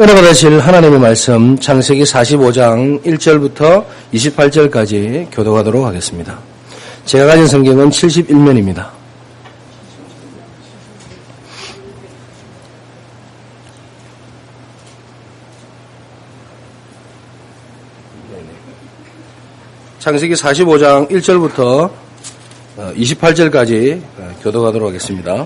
은혜 받으실 하나님의 말씀 창세기 45장 1절부터 28절까지 교독하도록 하겠습니다. 제가 가진 성경은 71면입니다. 창세기 45장 1절부터 28절까지 교독하도록 하겠습니다.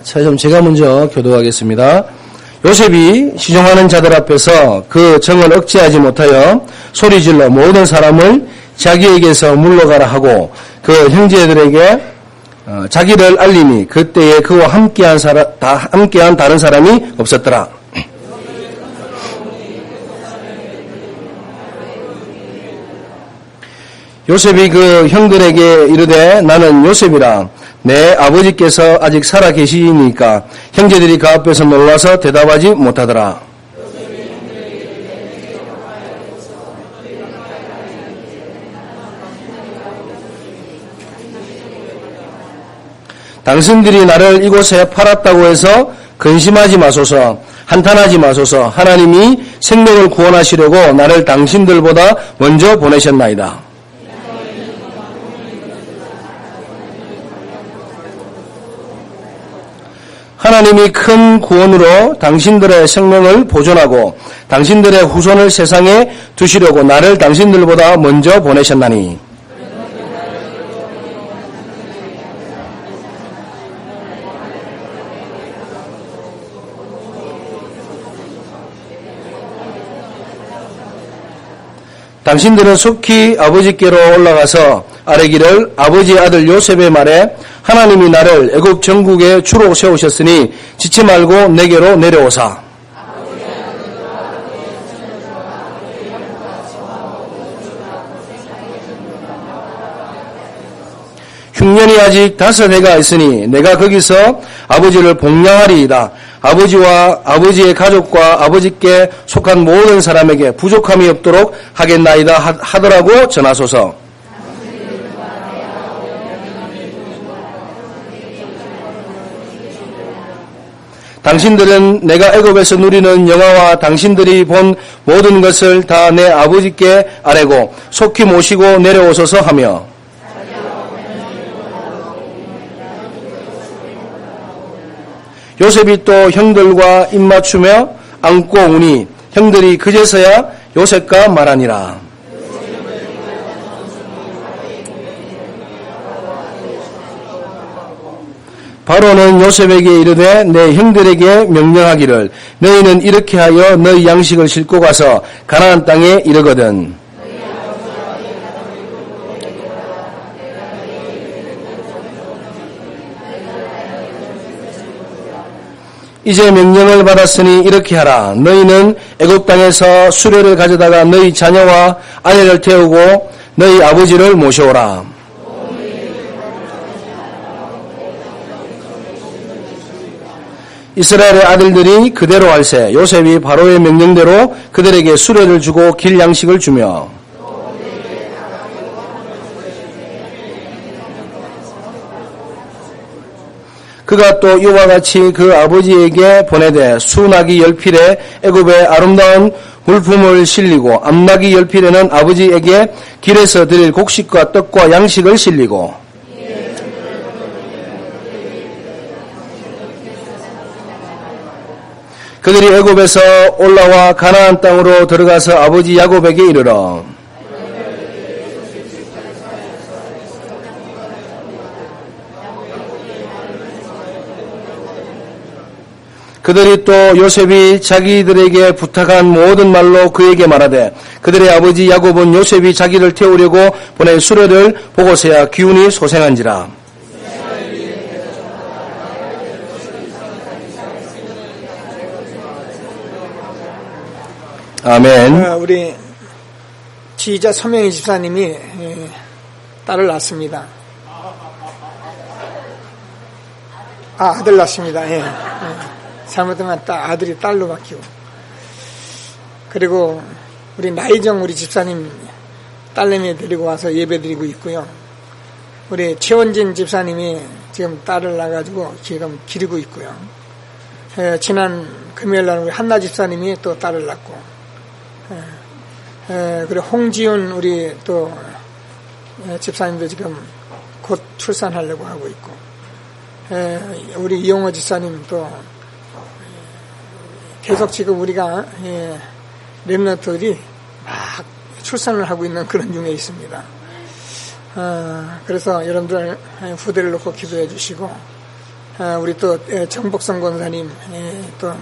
제가 먼저 교독하겠습니다. 요셉이 시종하는 자들 앞에서 그 정을 억제하지 못하여 소리질러 모든 사람을 자기에게서 물러가라 하고 그 형제들에게 자기를 알리니 그때에 그와 함께한 다른 사람이 없었더라. 요셉이 그 형들에게 이르되 나는 요셉이라. 내 아버지께서 아직 살아 계시니까 형제들이 그 앞에서 놀라서 대답하지 못하더라. 당신들이 나를 이곳에 팔았다고 해서 근심하지 마소서, 한탄하지 마소서. 하나님이 생명을 구원하시려고 나를 당신들보다 먼저 보내셨나이다. 하나님이 큰 구원으로 당신들의 생명을 보존하고 당신들의 후손을 세상에 두시려고 나를 당신들보다 먼저 보내셨나니 당신들은 속히 아버지께로 올라가서 아뢰기를 아버지의 아들 요셉의 말에 하나님이 나를 애굽 전국에 주로 세우셨으니 지체 말고 내게로 내려오사. 흉년이 아직 5해가 있으니 내가 거기서 아버지를 복양하리이다. 아버지와 아버지의 가족과 아버지께 속한 모든 사람에게 부족함이 없도록 하겠나이다 하더라고 전하소서. 당신들은 내가 애굽에서 누리는 영화와 당신들이 본 모든 것을 다 내 아버지께 아뢰고 속히 모시고 내려오소서 하며 요셉이 또 형들과 입맞추며 안고 우니 형들이 그제서야 요셉과 말하니라. 바로는 요셉에게 이르되 내 형들에게 명령하기를 너희는 이렇게 하여 너희 양식을 싣고 가서 가나안 땅에 이르거든. 이제 명령을 받았으니 이렇게 하라. 너희는 애굽 땅에서 수레를 가져다가 너희 자녀와 아내를 태우고 너희 아버지를 모셔오라. 이스라엘의 아들들이 그대로 할세. 요셉이 바로의 명령대로 그들에게 수레를 주고 길 양식을 주며 그가 또 이와 같이 그 아버지에게 보내되 수나귀 10필에 애굽의 아름다운 물품을 실리고 암나귀 10필에는 아버지에게 길에서 드릴 곡식과 떡과 양식을 실리고 그들이 애굽에서 올라와 가나안 땅으로 들어가서 아버지 야곱에게 이르러 그들이 또 요셉이 자기들에게 부탁한 모든 말로 그에게 말하되 그들의 아버지 야곱은 요셉이 자기를 태우려고 보낸 수레를 보고서야 기운이 소생한지라. 아멘. 우리 지휘자 서명희 집사님이 딸을 낳습니다. 아들 낳습니다. 예. 잘못하면 아들이 딸로 바뀌고. 그리고 우리 나이정 우리 집사님 딸내미 데리고 와서 예배 드리고 있고요. 우리 최원진 집사님이 지금 딸을 낳아가지고 지금 기르고 있고요. 지난 금요일날 우리 한나 집사님이 또 딸을 낳고, 그리고 홍지윤 우리 또 집사님도 지금 곧 출산하려고 하고 있고, 우리 이용호 집사님 또 계속 지금 우리가 렘넌트들이 막 출산을 하고 있는 그런 중에 있습니다. 그래서 여러분들 후대를 놓고 기도해 주시고, 우리 또 정복성 권사님 또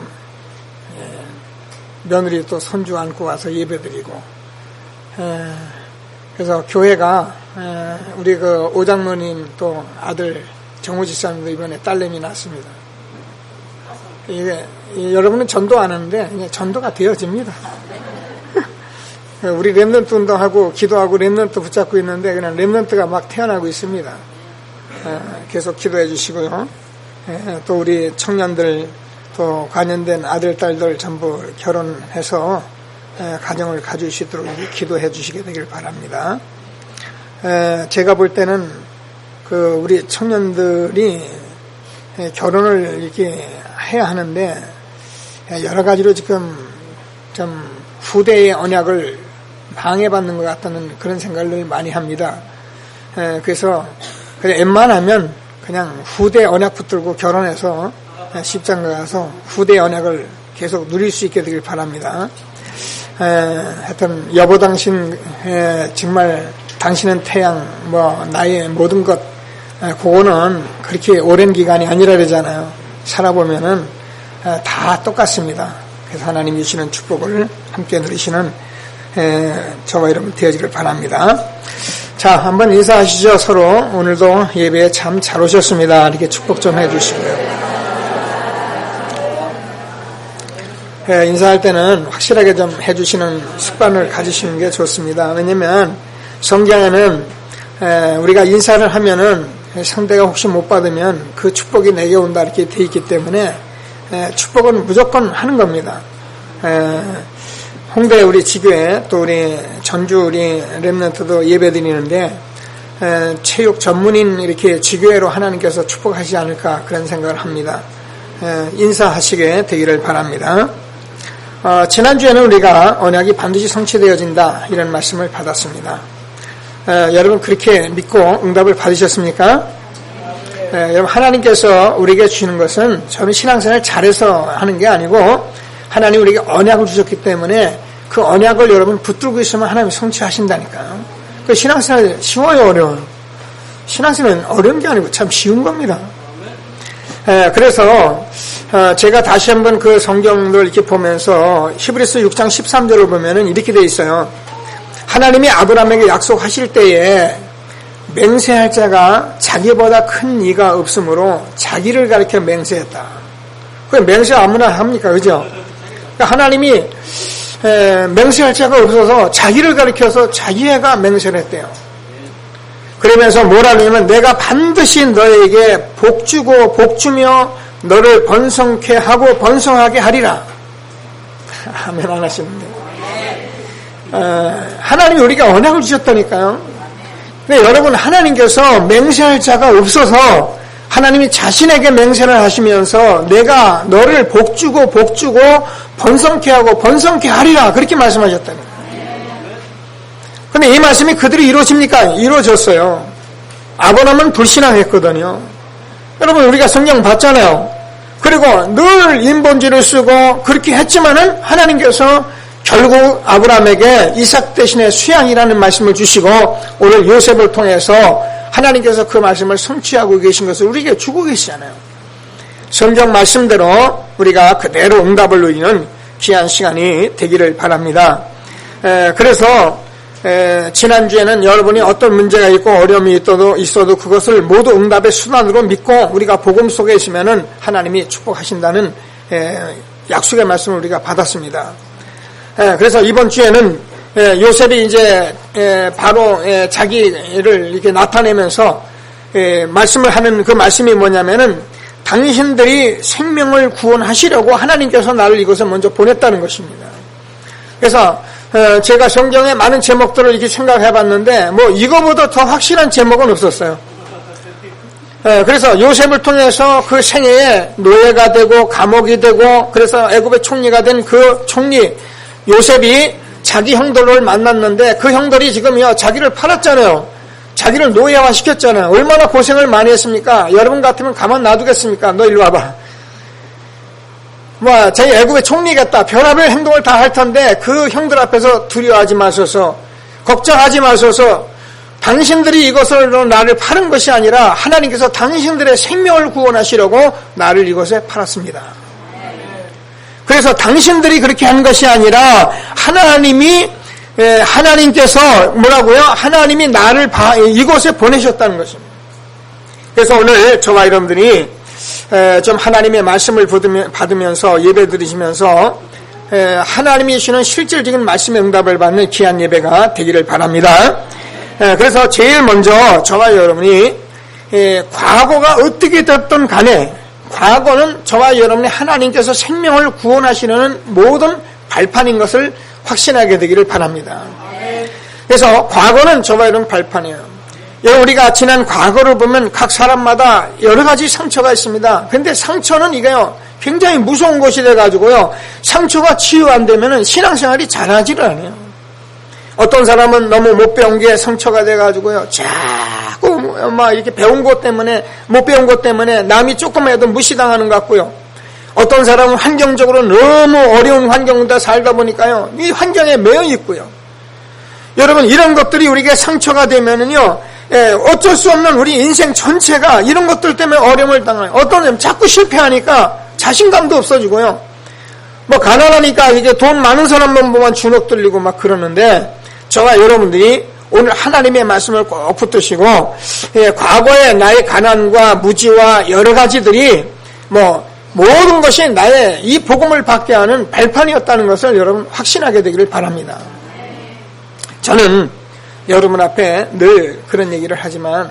며느리 또 손주 안고 와서 예배드리고, 그래서 교회가 우리 그 오장로님 또 아들 정우 집사님도 이번에 딸내미 낳습니다. 이게 여러분은 전도 안 하는데 그냥 전도가 되어집니다. 우리 렘넌트 운동하고 기도하고 렘넌트 붙잡고 있는데 그냥 렘넌트가 막 태어나고 있습니다. 계속 기도해 주시고요. 또 우리 청년들 또 관련된 아들 딸들 전부 결혼해서 가정을 가질 수 있도록 기도해 주시게 되길 바랍니다. 제가 볼 때는 그 우리 청년들이 결혼을 이렇게 해야 하는데 여러 가지로 지금 좀 후대의 언약을 방해받는 것 같다는 그런 생각을 많이 합니다. 그래서 그냥 웬만하면 그냥 후대 언약 붙들고 결혼해서 십장가 가서 후대 언약을 계속 누릴 수 있게 되길 바랍니다. 하여튼 여보 당신 정말 당신은 태양 뭐 나의 모든 것 그거는 그렇게 오랜 기간이 아니라 그러잖아요. 살아보면은 다 똑같습니다. 그래서 하나님 주시는 축복을 함께 누리시는 저와 여러분 되어지길 바랍니다. 자, 한번 인사하시죠. 서로 오늘도 예배에 참 잘 오셨습니다. 이렇게 축복 좀 해주시고요. 인사할 때는 확실하게 좀 해주시는 습관을 가지시는 게 좋습니다. 왜냐면 성경에는 우리가 인사를 하면은 상대가 혹시 못 받으면 그 축복이 내게 온다 이렇게 돼 있기 때문에 축복은 무조건 하는 겁니다. 홍대 우리 지교회 또 우리 전주 우리 렘넌트도 예배 드리는데 체육 전문인 이렇게 지교회로 하나님께서 축복하시지 않을까 그런 생각을 합니다. 인사하시게 되기를 바랍니다. 지난주에는 우리가 언약이 반드시 성취되어진다 이런 말씀을 받았습니다. 여러분 그렇게 믿고 응답을 받으셨습니까? 여러분 하나님께서 우리에게 주시는 것은 저는 신앙생활 잘해서 하는 게 아니고 하나님 우리에게 언약을 주셨기 때문에 그 언약을 여러분 붙들고 있으면 하나님이 성취하신다니까요. 그 신앙생활 쉬워요, 어려워요? 신앙생활은 어려운 게 아니고 참 쉬운 겁니다. 그래서 제가 다시 한번 그 성경을 이렇게 보면서 히브리서 6장 13절을 보면은 이렇게 돼 있어요. 하나님이 아브라함에게 약속하실 때에 맹세할 자가 자기보다 큰 이가 없으므로 자기를 가리켜 맹세했다. 그 맹세 아무나 합니까? 그죠? 그러니까 하나님이 맹세할 자가 없어서 자기를 가리켜서 자기가 맹세를 했대요. 그러면서 뭐라 그러냐면 내가 반드시 너에게 복주고 복주며 너를 번성케 하고 번성하게 하리라. 아멘 안 하시는데. 하나님이 우리가 언약을 주셨다니까요. 근데 여러분 하나님께서 맹세할 자가 없어서 하나님이 자신에게 맹세를 하시면서 내가 너를 복주고 복주고 번성케 하고 번성케 하리라 그렇게 말씀하셨다니까요. 근데 이 말씀이 그들이 이루어집니까? 이루어졌어요. 아브라함은 불신앙했거든요. 여러분 우리가 성경 봤잖아요. 그리고 늘 인본지를 쓰고 그렇게 했지만은 하나님께서 결국 아브라함에게 이삭 대신에 수양이라는 말씀을 주시고 오늘 요셉을 통해서 하나님께서 그 말씀을 성취하고 계신 것을 우리에게 주고 계시잖아요. 성경 말씀대로 우리가 그대로 응답을 누리는 귀한 시간이 되기를 바랍니다. 그래서 지난주에는 여러분이 어떤 문제가 있고 어려움이 있어도 그것을 모두 응답의 수단으로 믿고 우리가 복음 속에 있으면은 하나님이 축복하신다는 약속의 말씀을 우리가 받았습니다. 그래서 이번 주에는 요셉이 이제 바로 자기를 이렇게 나타내면서 말씀을 하는 그 말씀이 뭐냐면은 당신들이 생명을 구원하시려고 하나님께서 나를 이곳에 먼저 보냈다는 것입니다. 그래서 제가 성경의 많은 제목들을 이렇게 생각해 봤는데 뭐 이거보다 더 확실한 제목은 없었어요. 그래서 요셉을 통해서 그 생애에 노예가 되고 감옥이 되고 그래서 애굽의 총리가 된 그 총리 요셉이 자기 형들을 만났는데 그 형들이 지금요 자기를 팔았잖아요. 자기를 노예화 시켰잖아요. 얼마나 고생을 많이 했습니까? 여러분 같으면 가만 놔두겠습니까? 너 일로 와봐. 저희 애굽의 총리겠다. 별의별 행동을 다 할 텐데 그 형들 앞에서 두려워하지 마소서. 걱정하지 마소서. 당신들이 이것으로 나를 파는 것이 아니라 하나님께서 당신들의 생명을 구원하시려고 나를 이것에 팔았습니다. 그래서 당신들이 그렇게 한 것이 아니라 하나님께서 뭐라고요? 하나님이 나를 이곳에 보내셨다는 것입니다. 그래서 오늘 저와 여러분들이 좀 하나님의 말씀을 받으면서 예배 드리시면서 하나님이 주시는 실질적인 말씀의 응답을 받는 귀한 예배가 되기를 바랍니다. 그래서 제일 먼저 저와 여러분이 과거가 어떻게 됐든 간에 과거는 저와 여러분이 하나님께서 생명을 구원하시는 모든 발판인 것을 확신하게 되기를 바랍니다. 그래서 과거는 저와 여러분 발판이에요. 우리가 지난 과거를 보면 각 사람마다 여러 가지 상처가 있습니다. 그런데 상처는 이게요 굉장히 무서운 것이 돼가지고요 상처가 치유 안 되면은 신앙생활이 잘하지를 않아요. 어떤 사람은 너무 못 배운 게 상처가 돼가지고요 자꾸 이렇게 배운 것 때문에 못 배운 것 때문에 남이 조금만 해도 무시당하는 것 같고요. 어떤 사람은 환경적으로 너무 어려운 환경에다 살다 보니까요 이 환경에 매여 있고요. 여러분 이런 것들이 우리에게 상처가 되면은요 어쩔 수 없는 우리 인생 전체가 이런 것들 때문에 어려움을 당해요. 어떤 사람 자꾸 실패하니까 자신감도 없어지고요. 가난하니까 이게 돈 많은 사람만 보면 주눅 들리고 막 그러는데 저와 여러분들이 오늘 하나님의 말씀을 꼭 붙드시고 과거의 나의 가난과 무지와 여러 가지들이 모든 것이 나의 이 복음을 받게 하는 발판이었다는 것을 여러분 확신하게 되기를 바랍니다. 저는 여러분 앞에 늘 그런 얘기를 하지만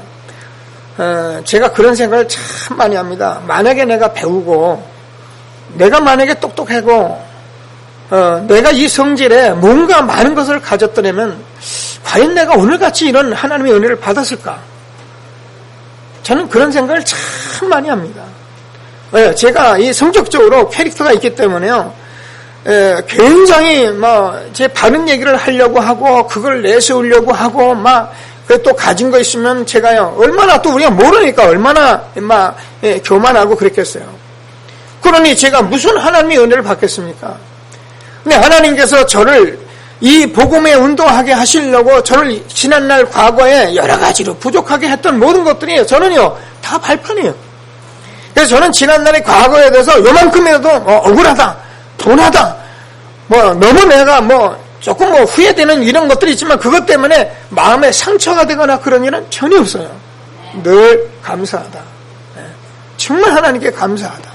제가 그런 생각을 참 많이 합니다. 만약에 내가 배우고 내가 만약에 똑똑하고 내가 이 성질에 뭔가 많은 것을 가졌더라면 과연 내가 오늘같이 이런 하나님의 은혜를 받았을까? 저는 그런 생각을 참 많이 합니다. 제가 이 성격적으로 캐릭터가 있기 때문에요. 굉장히 제 바른 얘기를 하려고 하고 그걸 내세우려고 하고 또 가진 거 있으면 제가요 얼마나 또 우리가 모르니까 얼마나 교만하고 그랬겠어요. 그러니 제가 무슨 하나님의 은혜를 받겠습니까? 근데 하나님께서 저를 이 복음에 운동하게 하시려고 저를 지난날 과거에 여러 가지로 부족하게 했던 모든 것들이 저는요 다 발판이에요. 그래서 저는 지난날의 과거에 대해서 요만큼이라도 억울하다, 분하다, 너무 내가 조금 후회되는 이런 것들이 있지만 그것 때문에 마음에 상처가 되거나 그런 일은 전혀 없어요. 늘 감사하다. 정말 하나님께 감사하다.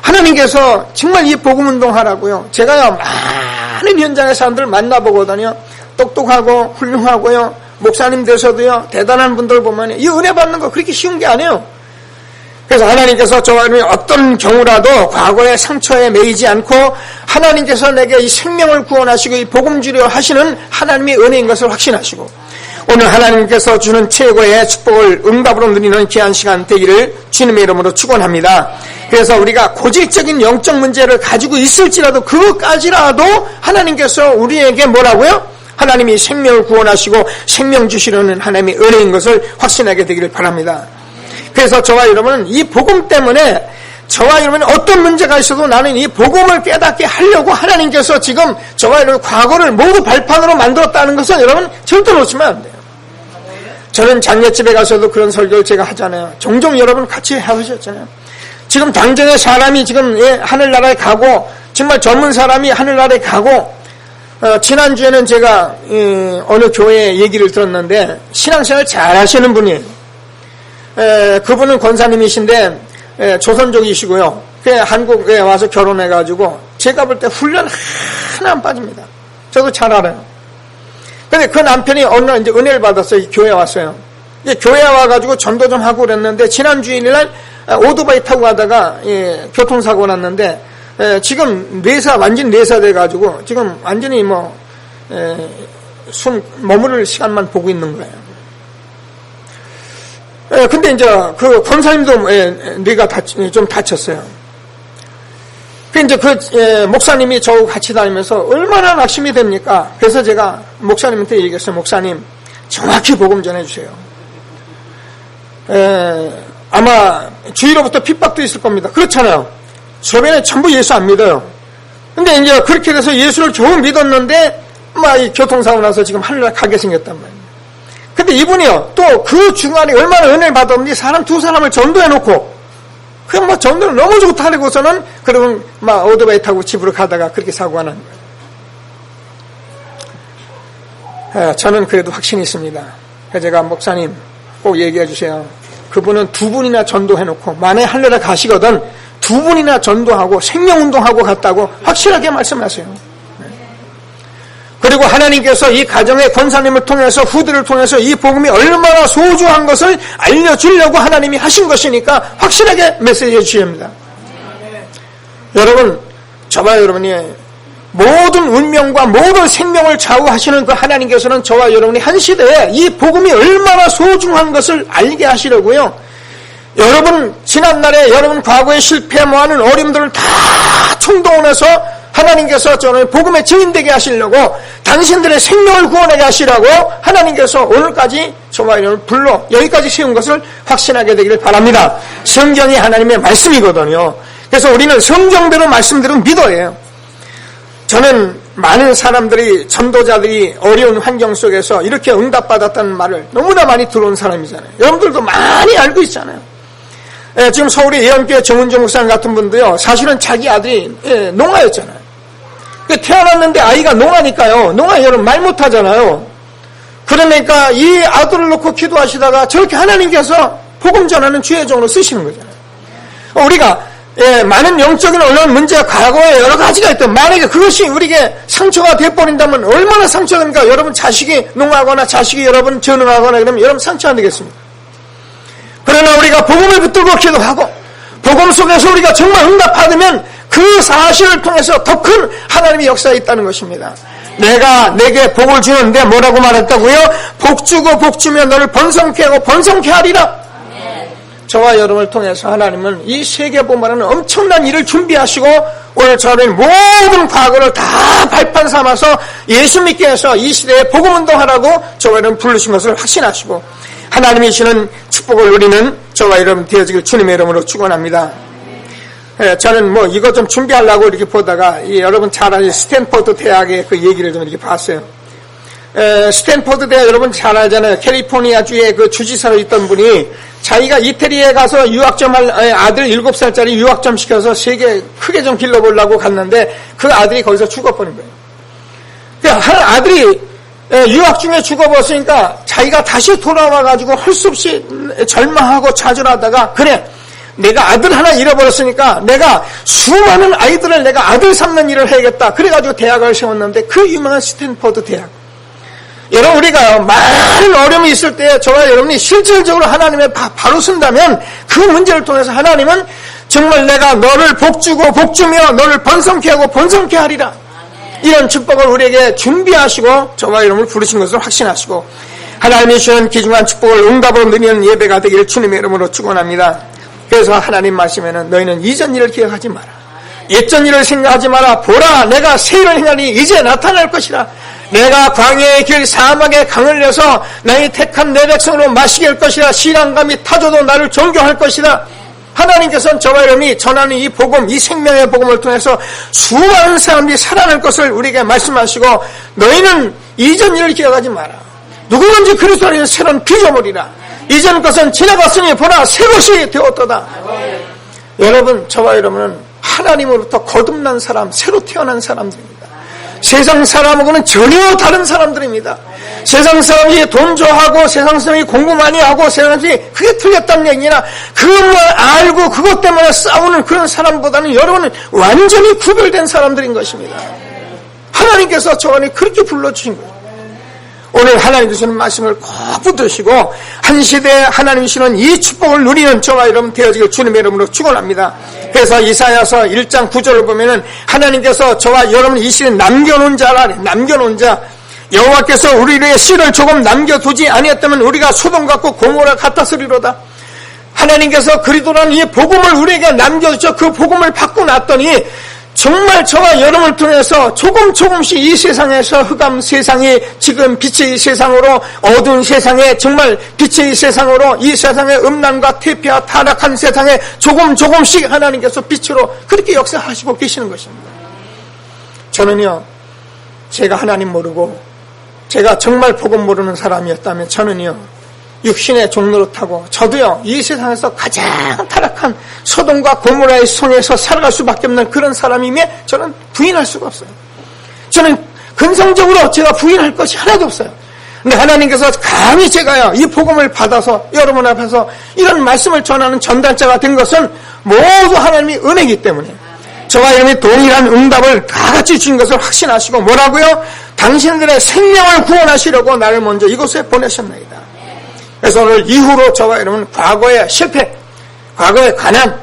하나님께서 정말 이 복음 운동하라고요. 제가요 많은 현장의 사람들 만나보거든요. 똑똑하고 훌륭하고요. 목사님 되셔도요 대단한 분들 보면 이 은혜 받는 거 그렇게 쉬운 게 아니에요. 그래서 하나님께서 저와 어떤 경우라도 과거의 상처에 매이지 않고 하나님께서 내게 이 생명을 구원하시고 이 복음 주려 하시는 하나님의 은혜인 것을 확신하시고 오늘 하나님께서 주는 최고의 축복을 응답으로 누리는 귀한 시간 되기를 주님의 이름으로 축원합니다. 그래서 우리가 고질적인 영적 문제를 가지고 있을지라도 그것까지라도 하나님께서 우리에게 뭐라고요? 하나님이 생명을 구원하시고 생명 주시려는 하나님의 은혜인 것을 확신하게 되기를 바랍니다. 그래서 저와 여러분은 이 복음 때문에 저와 여러분이 어떤 문제가 있어도 나는 이 복음을 깨닫게 하려고 하나님께서 지금 저와 여러분 과거를 모두 발판으로 만들었다는 것은 여러분 절대 놓치면 안 돼요. 저는 장례집에 가서도 그런 설교를 제가 하잖아요. 종종 여러분 같이 해보셨잖아요. 지금 당장의 사람이 지금 하늘나라에 가고 정말 전문 사람이 하늘나라에 가고 지난주에는 제가 어느 교회 얘기를 들었는데 신앙생활 잘 하시는 분이에요. 그분은 권사님이신데 조선족이시고요. 한국에 와서 결혼해가지고 제가 볼 때 훈련 하나 안 빠집니다. 저도 잘 알아요. 근데 그 남편이 어느 날 이제 은혜를 받았어요. 교회에 왔어요. 교회에 와가지고 전도 좀 하고 그랬는데 지난 주일날 오토바이 타고 가다가 교통사고 났는데 지금 완전 뇌사 돼가지고 지금 완전히 숨 머무를 시간만 보고 있는 거예요. 근데 이제 그 권사님도 뇌가 좀 다쳤어요. 이제 목사님이 저하고 같이 다니면서 얼마나 낙심이 됩니까? 그래서 제가 목사님한테 얘기했어요. 목사님, 정확히 복음 전해주세요. 아마 주위로부터 핍박도 있을 겁니다. 그렇잖아요. 주변에 전부 예수 안 믿어요. 근데 이제 그렇게 돼서 예수를 겨우 믿었는데, 막 이 교통사고 나서 지금 하늘에 가게 생겼단 말이에요. 근데 이분이요, 또 그 중간에 얼마나 은혜를 받았는지 두 사람을 전도해놓고, 그냥 뭐 전도를 너무 좋다 하고서는 그러면 막 오토바이 타고 집으로 가다가 그렇게 사고가 난 거예요. 저는 그래도 확신이 있습니다. 그래서 제가 목사님 꼭 얘기해 주세요. 그분은 2분이나 전도해놓고 만에 하늘에 가시거든 2분이나 전도하고 생명운동하고 갔다고 확실하게 말씀하세요. 그리고 하나님께서 이 가정의 권사님을 통해서 후대를 통해서 이 복음이 얼마나 소중한 것을 알려주려고 하나님이 하신 것이니까 확실하게 메시지 해주셔야 합니다. 여러분, 저와 여러분이 모든 운명과 모든 생명을 좌우하시는 그 하나님께서는 저와 여러분이 한 시대에 이 복음이 얼마나 소중한 것을 알게 하시려고요. 여러분 지난날에 여러분 과거에 실패하는 어려움들을 다 총동원해서 하나님께서 저는 복음의 증인되게 하시려고 당신들의 생명을 구원하게 하시라고 하나님께서 오늘까지 저와 여러분을 불러 여기까지 세운 것을 확신하게 되기를 바랍니다. 성경이 하나님의 말씀이거든요. 그래서 우리는 성경대로 말씀대로 믿어야 해요. 저는 많은 사람들이 전도자들이 어려운 환경 속에서 이렇게 응답받았다는 말을 너무나 많이 들어온 사람이잖아요. 여러분들도 많이 알고 있잖아요. 지금 서울의 예언교회 정은정 목사님 같은 분도요, 사실은 자기 아들이 농아였잖아요. 태어났는데 아이가 농아니까요. 농아 여러분 말 못하잖아요. 그러니까 이 아들을 놓고 기도하시다가 저렇게 하나님께서 복음 전하는 주의 종으로 쓰시는 거잖아요. 우리가 많은 영적인 어려운 문제가 과거에 여러 가지가 있던 만약에 그것이 우리에게 상처가 되어버린다면 얼마나 상처가 됩니까? 여러분 자식이 농아거나 자식이 여러분 전응하거나 그러면 여러분 상처 안 되겠습니까? 그러나 우리가 복음을 붙들고 기도하고 복음 속에서 우리가 정말 응답받으면 그 사실을 통해서 더 큰 하나님의 역사가 있다는 것입니다. 내게 복을 주는데 뭐라고 말했다고요? 복 주고 복 주면 너를 번성케 하고 번성케 하리라. 저와 여러분을 통해서 하나님은 이 세계복음이라는 엄청난 일을 준비하시고 오늘 저는 모든 과거를 다 발판 삼아서 예수 믿게 해서 이 시대에 복음운동하라고 저와 여러분 부르신 것을 확신하시고 하나님이 주시는 축복을 누리는 저와 여러분 되어지길 주님의 이름으로 축원합니다. 저는 뭐 이거 좀 준비하려고 이렇게 보다가 여러분 잘 아는 스탠퍼드 대학의 그 얘기를 좀 이렇게 봤어요. 스탠퍼드 대학 여러분 잘 알잖아요. 캘리포니아주의 그 주지사로 있던 분이 자기가 이태리에 가서 유학점할 아들 7살짜리 유학점 시켜서 세계 크게 좀 길러보려고 갔는데 그 아들이 거기서 죽어버린 거예요. 그러니까 아들이 유학 중에 죽어버렸으니까 자기가 다시 돌아와가지고 할 수 없이 절망하고 좌절하다가 그래 내가 아들 하나 잃어버렸으니까 내가 수많은 아이들을 내가 아들 삼는 일을 해야겠다. 그래가지고 대학을 세웠는데 그 유명한 스탠퍼드 대학. 여러분 우리가 많은 어려움이 있을 때 저와 여러분이 실질적으로 하나님의 바로 쓴다면 그 문제를 통해서 하나님은 정말 내가 너를 복주고 복주며 너를 번성케 하고 번성케 하리라. 이런 축복을 우리에게 준비하시고 저와 여러분을 부르신 것을 확신하시고 하나님이 주시는 귀중한 축복을 응답으로 누리는 예배가 되기를 주님의 이름으로 축원합니다. 그래서 하나님 말씀에는 너희는 이전 일을 기억하지 마라. 옛전 일을 생각하지 마라. 보라 내가 새 일을 행하니 이제 나타날 것이라. 내가 광야의 길 사막의 강을 내서 나의 택한 내 백성으로 마시게 할 것이라. 신앙감이 타져도 나를 존경할 것이라. 하나님께서는 저와 여러분이 전하는 이 복음, 이 생명의 복음을 통해서 수많은 사람들이 살아날 것을 우리에게 말씀하시고 너희는 이전 일을 기억하지 마라. 누구든지 그리스도 안에서 새로운 피조물이라. 이전 것은 지나갔으니 보라 새 것이 되었도다. 여러분 저와 여러분은 하나님으로부터 거듭난 사람, 새로 태어난 사람들입니다. 세상 사람하고는 전혀 다른 사람들입니다. 세상 사람이 돈 좋아하고 세상 사람이 공부 많이 하고 세상 사람이 그게 틀렸다는 얘기나 그것만 알고 그것 때문에 싸우는 그런 사람보다는 여러분은 완전히 구별된 사람들인 것입니다. 하나님께서 저를 그렇게 불러주신 거예요. 오늘 하나님 주시는 말씀을 꼭 붙드시고 한 시대에 하나님 주시는 이 축복을 누리는 저와 여러분 되어지길 주님의 이름으로 축원합니다. 그래서 이사야서 1장 9절을 보면은 하나님께서 저와 여러분 이 시대에 남겨놓은 자라 남겨놓은 자 여호와께서 우리의 씨를 조금 남겨두지 아니었다면 우리가 소돔 같고 고모라 같았으리로다. 하나님께서 그리스도라는 이 복음을 우리에게 남겨주셔 그 복음을 받고 났더니 정말 저와 여러분을 통해서 조금씩 이 세상에서 흑암 세상이 지금 빛의 세상으로 어두운 세상에 정말 빛의 세상으로 이 세상의 음란과 퇴폐와 타락한 세상에 조금씩 하나님께서 빛으로 그렇게 역사하시고 계시는 것입니다. 저는요, 제가 하나님 모르고 제가 정말 복음 모르는 사람이었다면 저는요, 육신의 종로를 타고 저도요 이 세상에서 가장 타락한 소돔과 고모라의 손에서 살아갈 수밖에 없는 그런 사람임에 저는 부인할 수가 없어요. 저는 근성적으로 제가 부인할 것이 하나도 없어요. 근데 하나님께서 감히 제가요 이 복음을 받아서 여러분 앞에서 이런 말씀을 전하는 전달자가 된 것은 모두 하나님의 은혜이기 때문에 저와 여러분이 동일한 응답을 다 같이 주신 것을 확신하시고 뭐라고요? 당신들의 생명을 구원하시려고 나를 먼저 이곳에 보내셨나이다. 그래서 오늘 이후로 저와 여러분 과거의 실패, 과거의 가난,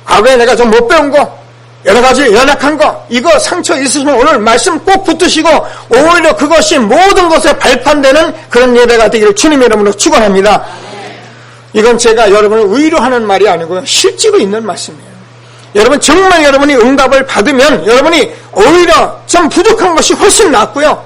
과거에 내가 좀 못 배운 거, 여러 가지 연약한 거, 이거 상처 있으시면 오늘 말씀 꼭 붙드시고 오히려 그것이 모든 것에 발판되는 그런 예배가 되기를 주님의 이름으로 축원합니다. 이건 제가 여러분을 위로하는 말이 아니고요. 실제로 있는 말씀이에요. 여러분 정말 여러분이 응답을 받으면 여러분이 오히려 좀 부족한 것이 훨씬 낫고요.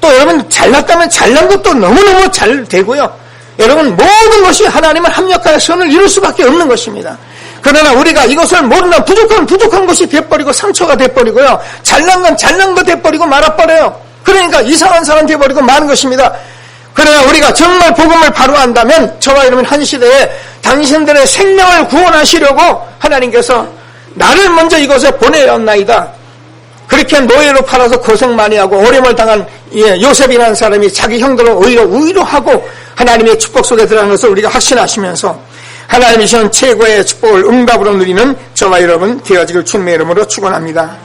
또 여러분 잘났다면 잘난 것도 너무너무 잘 되고요. 여러분 모든 것이 하나님을 합력하여 선을 이룰 수밖에 없는 것입니다. 그러나 우리가 이것을 모르나 부족한 것이 돼버리고 상처가 돼버리고요. 잘난 건 잘난 거 돼버리고 말아버려요. 그러니까 이상한 사람 돼버리고 마는 것입니다. 그러나 우리가 정말 복음을 바로 한다면 저와 여러분 한 시대에 당신들의 생명을 구원하시려고 하나님께서 나를 먼저 이곳에 보내었나이다. 그렇게 노예로 팔아서 고생 많이 하고 어려움을 당한 요셉이라는 사람이 자기 형들을 오히려 위로하고 하나님의 축복 속에 들어가는 것을 우리가 확신하시면서 하나님이 주신 최고의 축복을 응답으로 누리는 저와 여러분 되어지길 주님의 이름으로 축원합니다.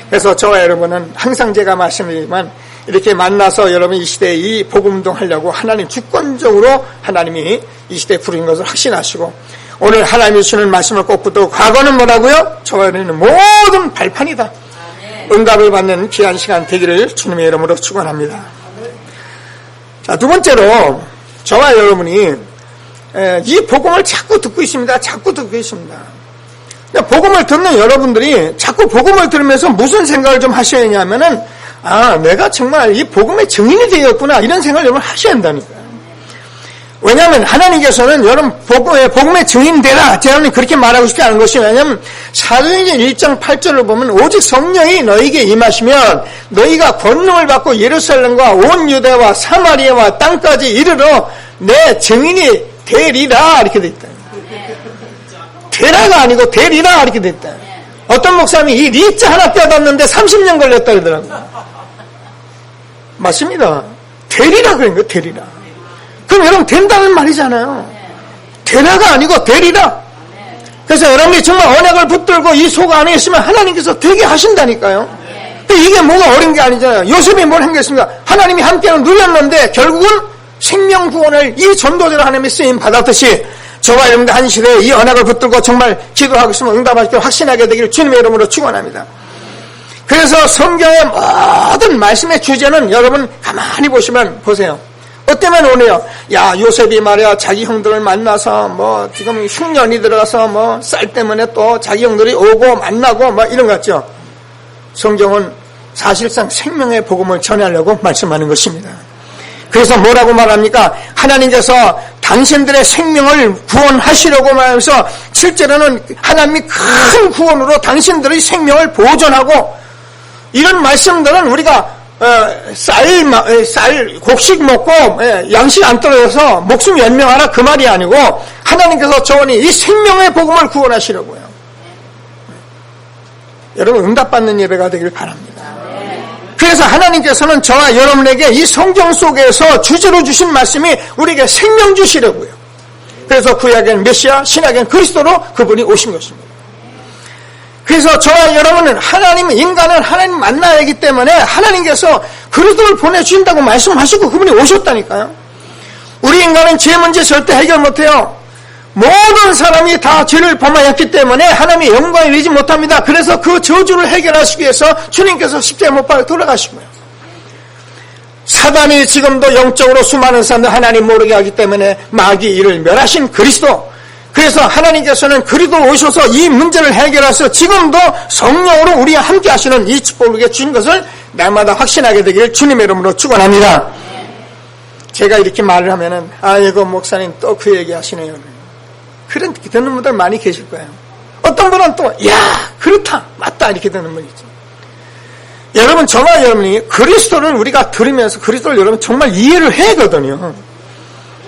그래서 저와 여러분은 항상 제가 말씀드리지만 이렇게 만나서 여러분 이 시대에 이 복음운동 하려고 하나님 주권적으로 하나님이 이 시대에 부르신 것을 확신하시고 오늘 하나님이 주시는 말씀을 꼭 붙들고 과거는 뭐라고요? 저와 여러분은 모든 발판이다. 응답을 받는 귀한 시간 되기를 주님의 이름으로 축원합니다. 자, 두 번째로 저와 여러분이 이 복음을 자꾸 듣고 있습니다. 복음을 듣는 여러분들이 자꾸 복음을 들으면서 무슨 생각을 좀 하셔야 하냐면은 내가 정말 이 복음의 증인이 되었구나 이런 생각을 여러분 하셔야 한다니까요. 왜냐하면 하나님께서는 여러분 복음의 증인 되라. 저는 그렇게 말하고 싶지 않은 것이 왜냐하면 사도행전 1장 8절을 보면 오직 성령이 너희에게 임하시면 너희가 권능을 받고 예루살렘과 온 유대와 사마리아와 땅까지 이르러 내 증인이 되리라 이렇게 돼 있다. 되라가 아니고 되리라 이렇게 돼 있다. 어떤 목사님이 이 리자 하나 떼어놨는데 30년 걸렸다 그러더라고요. 맞습니다. 되리라 그런 거예요. 되리라. 그럼 여러분 된다는 말이잖아요. 되라가 아니고 되리라. 그래서 여러분이 정말 언약을 붙들고 이 속 안에 있으면 하나님께서 되게 하신다니까요. 이게 뭐가 어려운 게 아니잖아요. 요셉이 뭘 한 게 있습니까? 하나님이 함께는 누렸는데 결국은 생명 구원을 이 전도자로 하나님이 쓰임 받았듯이 저와 여러분들 한 시대에 이 언약을 붙들고 정말 기도하고 있으면 응답하실 때 확신하게 되기를 주님의 이름으로 축원합니다. 그래서 성경의 모든 말씀의 주제는 여러분 가만히 보시면 보세요. 어때면 오네요. 야, 요셉이 말이야, 자기 형들을 만나서, 지금 흉년이 들어가서, 쌀 때문에 또 자기 형들이 오고 만나고, 이런 것 같죠? 성경은 사실상 생명의 복음을 전하려고 말씀하는 것입니다. 그래서 뭐라고 말합니까? 하나님께서 당신들의 생명을 구원하시려고 말하면서, 실제로는 하나님이 큰 구원으로 당신들의 생명을 보존하고, 이런 말씀들은 우리가 쌀, 곡식 먹고, 양식 안 떨어져서 목숨 연명하라 그 말이 아니고, 하나님께서 저원이 이 생명의 복음을 구원하시려고요. 여러분, 응답받는 예배가 되길 바랍니다. 그래서 하나님께서는 저와 여러분에게 이 성경 속에서 주제로 주신 말씀이 우리에게 생명 주시려고요. 그래서 구약엔 메시아, 신약엔 그리스도로 그분이 오신 것입니다. 그래서 저와 여러분은 인간은 하나님 만나야 하기 때문에 하나님께서 그리스도를 보내주신다고 말씀하시고 그분이 오셨다니까요. 우리 인간은 죄 문제 절대 해결 못해요. 모든 사람이 다 죄를 범하였기 때문에 하나님의 영광을 이루지 못합니다. 그래서 그 저주를 해결하시기 위해서 주님께서 십자가에 못 박혀 돌아가시고요. 사단이 지금도 영적으로 수많은 사람들 하나님 모르게 하기 때문에 마귀 이를 멸하신 그리스도, 그래서 하나님께서는 그리스도 오셔서 이 문제를 해결해서 지금도 성령으로 우리와 함께 하시는 이 축복을 우리에게 주신 것을 날마다 확신하게 되기를 주님의 이름으로 축원합니다. 제가 이렇게 말을 하면은 아이고 목사님 또 그 얘기 하시네요. 그런 듣는 분들 많이 계실 거예요. 어떤 분은 또 야 그렇다 맞다 이렇게 듣는 분이 있죠. 여러분 저와 여러분이 그리스도를 우리가 들으면서 그리스도를 여러분 정말 이해를 해야 하거든요.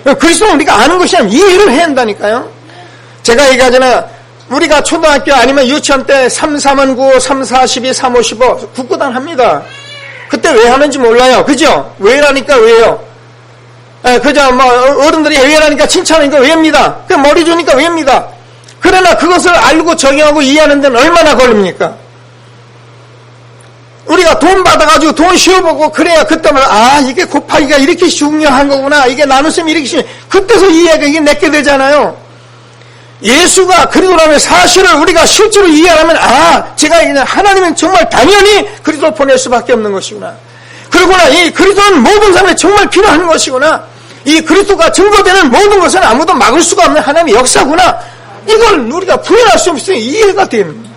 그리스도는 우리가 아는 것이 아니라 이해를 해야 한다니까요. 제가 얘기하잖아요. 우리가 초등학교 아니면 유치원 때 3, 4만 9, 3, 4, 12, 3, 5, 15 국구단 합니다. 그때 왜 하는지 몰라요. 그죠? 왜라니까 왜요? 그죠? 뭐 어른들이 왜라니까 칭찬하니까 왜입니다. 그 머리 주니까 왜입니다. 그러나 그것을 알고 적용하고 이해하는 데는 얼마나 걸립니까? 우리가 돈 받아가지고 돈 쉬어보고 그래야 그때마다 이게 곱하기가 이렇게 중요한 거구나. 이게 나눗셈이 이렇게 중요해. 그때서 이해가 이게 내게 되잖아요. 예수가 그리스도라는 사실을 우리가 실제로 이해하면 제가 그냥 하나님은 정말 당연히 그리스도를 보낼 수밖에 없는 것이구나. 그러구나. 이 그리스도는 모든 사람에 정말 필요한 것이구나. 이 그리스도가 증거되는 모든 것은 아무도 막을 수가 없는 하나님의 역사구나. 이걸 우리가 부인할 수 없으니 이해가 되는 거예요.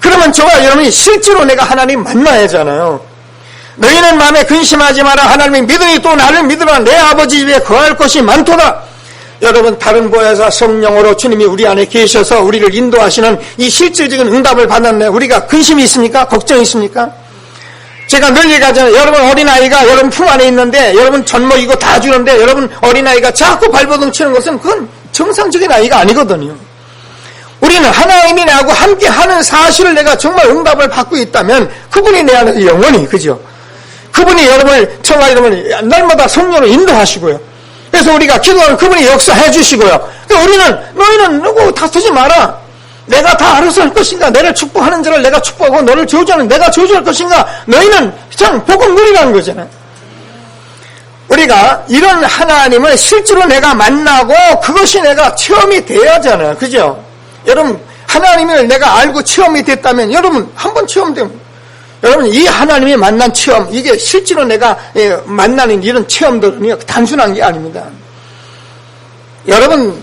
그러면 저와 여러분이 실제로 내가 하나님 만나야 하잖아요. 너희는 마음에 근심하지 마라. 하나님의 믿으니 또 나를 믿으라. 내 아버지 집에 거할 것이 많도다. 여러분 다른 보혜사 성령으로 주님이 우리 안에 계셔서 우리를 인도하시는 이 실질적인 응답을 받았네. 우리가 근심이 있습니까? 걱정이 있습니까? 제가 늘 얘기하잖아요. 여러분 어린아이가 여러분 품 안에 있는데 여러분 젖 먹이고 다 주는데 여러분 어린아이가 자꾸 발버둥 치는 것은 그건 정상적인 아이가 아니거든요. 우리는 하나님이 나하고 함께 하는 사실을 내가 정말 응답을 받고 있다면 그분이 내 안에서 영원히, 그죠? 그분이 여러분을, 저와 여러분을 날마다 성령으로 인도하시고요. 그래서 우리가 기도하면 그분이 역사해 주시고요. 그러니까 우리는, 너희는 누구 다투지 마라. 내가 다 알아서 할 것인가? 내를 축복하는 자를 내가 축복하고 너를 저주하는 내가 저주할 것인가? 너희는 그냥 복음 누리라는 거잖아요. 우리가 이런 하나님을 실제로 내가 만나고 그것이 내가 체험이 돼야 하잖아요. 그죠? 여러분 하나님을 내가 알고 체험이 됐다면 여러분 한번 체험되면 여러분 이 하나님이 만난 체험 이게 실제로 내가 만나는 이런 체험들은요 단순한 게 아닙니다. 여러분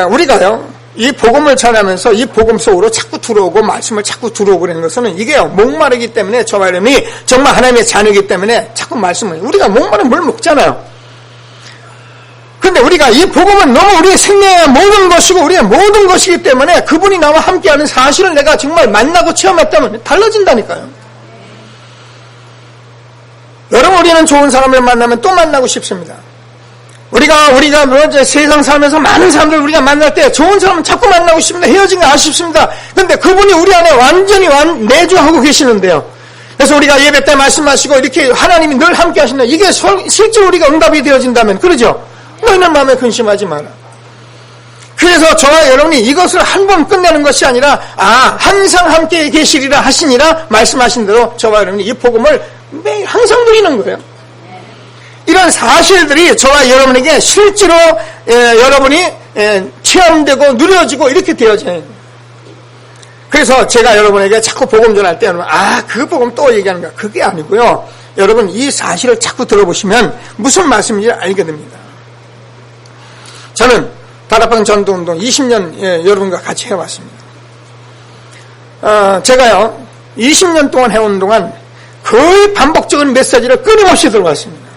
우리가요 이 복음을 전하면서 이 복음 속으로 자꾸 들어오고 말씀을 자꾸 들어오고 그러는 것은 이게 목마르기 때문에 저와 여러분이 정말 하나님의 자녀이기 때문에 자꾸 말씀을 우리가 목마르면 물 먹잖아요. 그런데 우리가 이 복음은 너무 우리의 생명의 모든 것이고 우리의 모든 것이기 때문에 그분이 나와 함께하는 사실을 내가 정말 만나고 체험했다면 달라진다니까요. 여러분 우리는 좋은 사람을 만나면 또 만나고 싶습니다. 우리가 세상 살면서 많은 사람들 우리가 만날 때 좋은 사람은 자꾸 만나고 싶습니다. 헤어진 게 아쉽습니다. 그런데 그분이 우리 안에 완전히 내주하고 계시는데요. 그래서 우리가 예배 때 말씀하시고 이렇게 하나님이 늘 함께 하신다. 이게 실제 우리가 응답이 되어진다면 그러죠. 너희는 마음에 근심하지 마라. 그래서 저와 여러분이 이것을 한 번 끝내는 것이 아니라 항상 함께 계시리라 하시니라 말씀하신 대로 저와 여러분이 이 복음을 매일 항상 누리는 거예요. 이런 사실들이 저와 여러분에게 실제로 여러분이 체험되고 누려지고 이렇게 되어져요. 그래서 제가 여러분에게 자꾸 복음 전할 때는 그 복음 또 얘기하는 거야. 그게 아니고요. 여러분 이 사실을 자꾸 들어보시면 무슨 말씀인지 알게 됩니다. 저는 다락방 전도운동 20년 여러분과 같이 해왔습니다. 제가요 20년 동안 해온 동안 거의 반복적인 메시지를 끊임없이 들어왔습니다.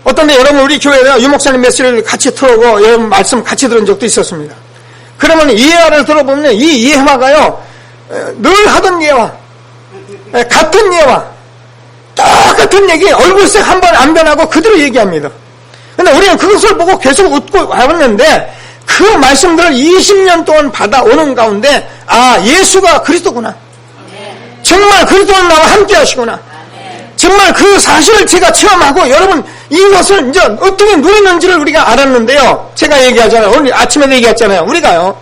어떤 데 여러분 우리 교회에 유목사님 메시지를 같이 틀어오고 여러분 말씀 같이 들은 적도 있었습니다. 그러면 이해화를 들어보면 이 이해화가요 늘 하던 예화 같은 예화 똑같은 얘기 얼굴색 한 번 안 변하고 그대로 얘기합니다. 근데 우리는 그것을 보고 계속 웃고 왔는데 그 말씀들을 20년 동안 받아오는 가운데 예수가 그리스도구나. 정말 그리스도는 나와 함께 하시구나. 정말 그 사실을 제가 체험하고 여러분 이것을 이제 어떻게 누리는지를 우리가 알았는데요. 제가 얘기하잖아요. 오늘 아침에도 얘기했잖아요. 우리가요.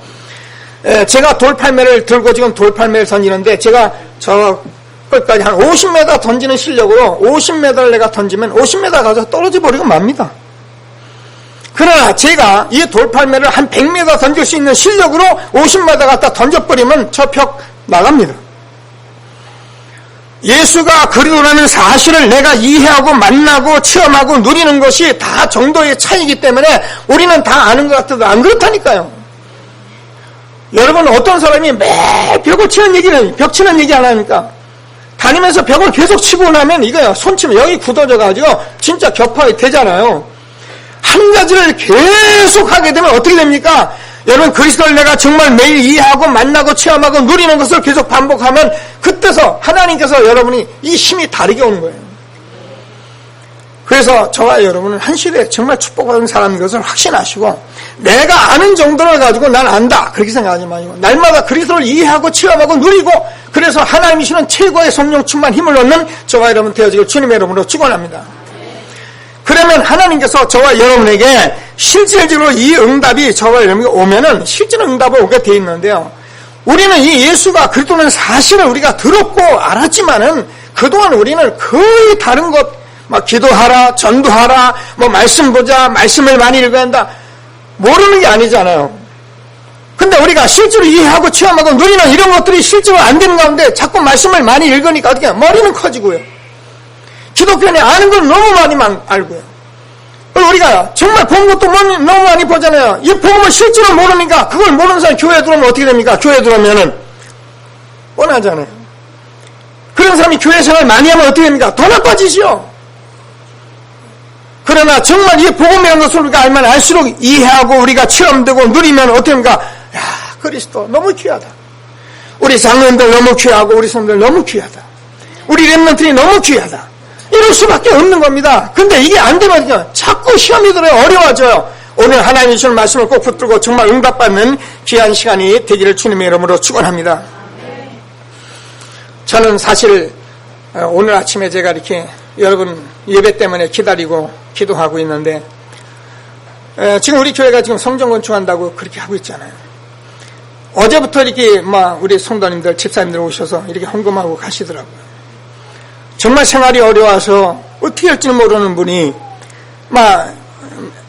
제가 돌팔매를 들고 지금 돌팔매를 던지는데 제가 저 끝까지 한 50m 던지는 실력으로 50m를 내가 던지면 50m 가서 떨어져 버리고 맙니다. 그러나 제가 이 돌팔매를 한 100m 던질 수 있는 실력으로 50m 갖다 던져버리면 저 벽 나갑니다. 예수가 그리스도라는 사실을 내가 이해하고 만나고 체험하고 누리는 것이 다 정도의 차이기 때문에 우리는 다 아는 것 같아도 안 그렇다니까요. 여러분, 어떤 사람이 매일 벽을 치는 얘기를, 벽 치는 얘기 안 하니까 다니면서 벽을 계속 치고 나면 이거요, 손 치면 여기 굳어져가지고 진짜 격파가 되잖아요. 한 가지를 계속 하게 되면 어떻게 됩니까? 여러분, 그리스도를 내가 정말 매일 이해하고 만나고 체험하고 누리는 것을 계속 반복하면 그때서 하나님께서 여러분이 이 힘이 다르게 오는 거예요. 그래서 저와 여러분은 한 시대에 정말 축복받은 사람인 것을 확신하시고, 내가 아는 정도를 가지고 난 안다 그렇게 생각하지 마시고, 날마다 그리스도를 이해하고 체험하고 누리고, 그래서 하나님이 주는 최고의 성령 충만 힘을 얻는 저와 여러분 되어지길 주님의 이름으로 축원합니다. 그러면 하나님께서 저와 여러분에게 실질적으로 이 응답이 저와 여러분에게 오면은 실제로 응답을 오게 돼 있는데요. 우리는 이 예수가 그리스도는 사실을 우리가 들었고 알았지만은 그동안 우리는 거의 다른 것, 막 기도하라, 전도하라, 뭐 말씀 보자, 말씀을 많이 읽어야 한다, 모르는 게 아니잖아요. 근데 우리가 실제로 이해하고 체험하고 누리는 이런 것들이 실제로 안 되는 가운데 자꾸 말씀을 많이 읽으니까 어떻게 머리는 커지고요. 기독교는 아는 걸 너무 많이 알고요. 우리가 정말 본 것도 너무 많이 보잖아요. 이 복음을 실제로 모르니까 그걸 모르는 사람이 교회에 들어오면 어떻게 됩니까? 교회에 들어오면은 뻔하잖아요. 그런 사람이 교회 생활 많이 하면 어떻게 됩니까? 더 나빠지죠. 그러나 정말 이 복음이라는 것을 우리가 알면 알수록 이해하고 우리가 체험되고 누리면 어떻게 됩니까? 야, 그리스도 너무 귀하다. 우리 장로님들 너무 귀하고 우리 성도들 너무 귀하다. 우리 렘넌트들이 너무 귀하다. 이럴 수밖에 없는 겁니다. 근데 이게 안 되면 자꾸 시험이 들어요. 어려워져요. 오늘 하나님이 주신 말씀을 꼭 붙들고 정말 응답받는 귀한 시간이 되기를 주님의 이름으로 축원합니다. 저는 사실 오늘 아침에 제가 이렇게 여러분 예배 때문에 기다리고 기도하고 있는데, 지금 우리 교회가 지금 성전 건축한다고 그렇게 하고 있잖아요. 어제부터 이렇게 우리 성도님들, 집사님들 오셔서 이렇게 헌금하고 가시더라고요. 정말 생활이 어려워서 어떻게 할지는 모르는 분이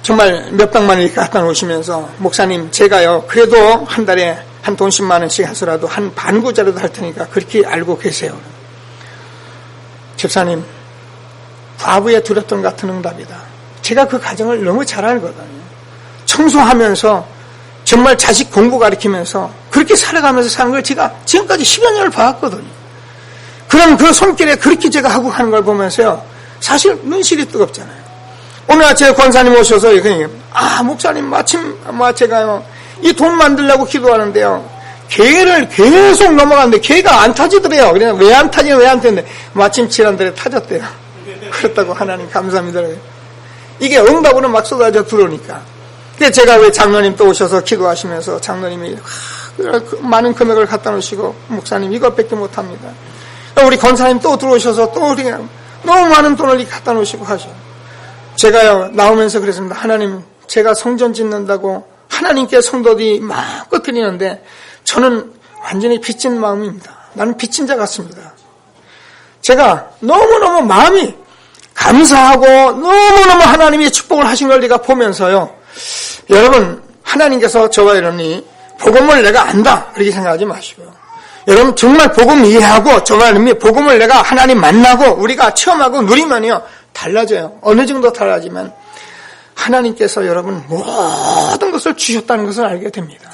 정말 몇백만 원 이렇게 갖다 놓으시면서, 목사님 제가요 그래도 한 달에 한 돈 10만 원씩 해서라도 한 반구자라도 할 테니까 그렇게 알고 계세요. 집사님, 과부의 두렵던 같은 응답이다. 제가 그 가정을 너무 잘 알거든요. 청소하면서 정말 자식 공부 가르치면서 그렇게 살아가면서 사는 걸 제가 지금까지 10여 년을 봐왔거든요. 그럼 그 손길에 그렇게 제가 하고 하는 걸 보면서요, 사실 눈실이 뜨겁잖아요. 오늘 아침에 권사님 오셔서 목사님 마침 제가요 이 돈 만들려고 기도하는데요, 개를 계속 넘어가는데 개가 안 타지더래요. 그냥 왜 안 타지는데 마침 지난달에 타졌대요. 그렇다고 하나님 감사합니다. 이게 응답으로 막 쏟아져 들어오니까. 그래서 제가 왜 장로님 또 오셔서 기도하시면서 장로님이 많은 금액을 갖다 놓으시고, 목사님 이것밖에 못합니다. 우리 권사님 또 들어오셔서 또 그냥 너무 많은 돈을 갖다 놓으시고 하셔. 제가요 나오면서 그랬습니다. 하나님, 제가 성전 짓는다고 하나님께 성도들이 마음껏 드리는데 저는 완전히 빚진 마음입니다. 나는 빚진 자 같습니다. 제가 너무너무 마음이 감사하고 너무너무 하나님이 축복을 하신 걸 내가 보면서요, 여러분, 하나님께서 저와 여러분이 복음을 내가 안다 그렇게 생각하지 마시고요, 여러분 정말 복음 이해하고 저와 여러분이 복음을 내가 하나님 만나고 우리가 체험하고 누리면요 달라져요. 어느 정도 달라지면 하나님께서 여러분 모든 것을 주셨다는 것을 알게 됩니다.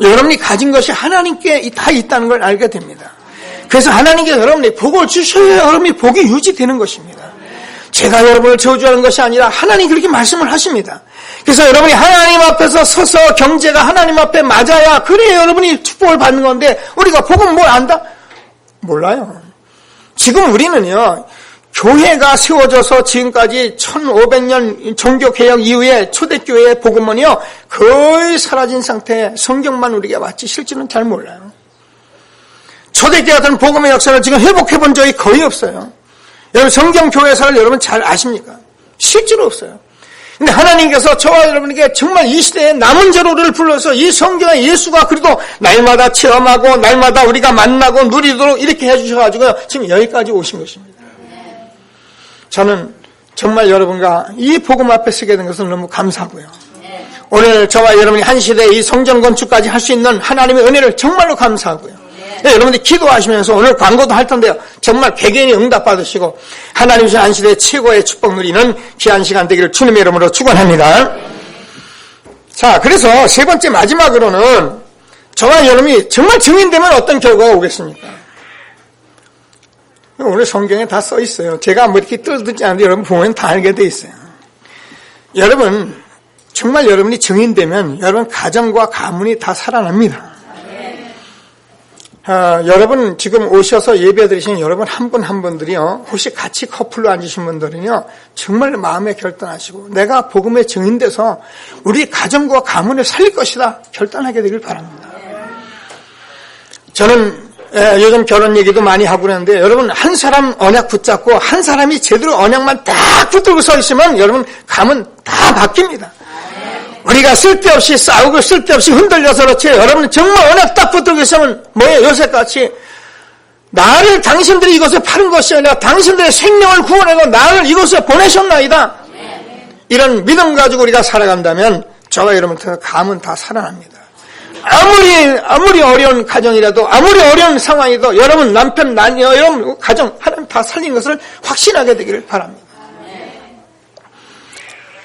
여러분이 가진 것이 하나님께 다 있다는 걸 알게 됩니다. 그래서 하나님께서 여러분이 복을 주셔야 여러분이 복이 유지되는 것입니다. 제가 여러분을 저주하는 것이 아니라 하나님 그렇게 말씀을 하십니다. 그래서 여러분이 하나님 앞에서 서서 경제가 하나님 앞에 맞아야 그래야 여러분이 축복을 받는 건데, 우리가 복음 뭘 안다? 몰라요. 지금 우리는요, 교회가 세워져서 지금까지 1500년 종교개혁 이후에 초대교회의 복음은요 거의 사라진 상태에 성경만 우리가 맞지 실제는 잘 몰라요. 초대교회 같은 복음의 역사를 지금 회복해본 적이 거의 없어요. 여러분 성경교회사를 여러분 잘 아십니까? 실제로 없어요. 근데 하나님께서 저와 여러분에게 정말 이 시대에 남은 자로를 불러서 이 성경의 예수가 그래도 날마다 체험하고 날마다 우리가 만나고 누리도록 이렇게 해주셔가지고 지금 여기까지 오신 것입니다. 저는 정말 여러분과 이 복음 앞에 서게 된 것은 너무 감사하고요. 오늘 저와 여러분이 한 시대에 이 성전 건축까지 할 수 있는 하나님의 은혜를 정말로 감사하고요. 여러분들이 기도하시면서 오늘 광고도 할 텐데요. 정말 개개인이 응답받으시고 하나님 주신 안식일의 최고의 축복 누리는 귀한 시간 되기를 주님의 이름으로 축원합니다. 자, 그래서 세 번째 마지막으로는 저와 여러분이 정말 증인되면 어떤 결과가 오겠습니까? 오늘 성경에 다 써 있어요. 제가 뭐 이렇게 떠들지 않는데 여러분 보면 다 알게 돼 있어요. 여러분, 정말 여러분이 증인되면 여러분 가정과 가문이 다 살아납니다. 여러분 지금 오셔서 예배 드리신 여러분 한 분 한 분들이요, 혹시 같이 커플로 앉으신 분들은요, 정말 마음에 결단하시고 내가 복음의 증인돼서 우리 가정과 가문을 살릴 것이다 결단하게 되길 바랍니다. 저는 요즘 결혼 얘기도 많이 하고 그러는데 여러분 한 사람 언약 붙잡고 한 사람이 제대로 언약만 딱 붙들고 서 있으면 여러분 가문 다 바뀝니다. 우리가 쓸데없이 싸우고 쓸데없이 흔들려서 그렇지 여러분 정말 언약 딱 붙들고 있으면 뭐예요? 요새같이 나를 당신들이 이것에 파는 것이 아니라 당신들의 생명을 구원하고 나를 이곳에 보내셨나이다. 이런 믿음 가지고 우리가 살아간다면 저와 여러분 가문 다 살아납니다. 아무리 어려운 가정이라도 아무리 어려운 상황이라도 여러분 남편, 여러분 가정 하나님 다 살린 것을 확신하게 되기를 바랍니다.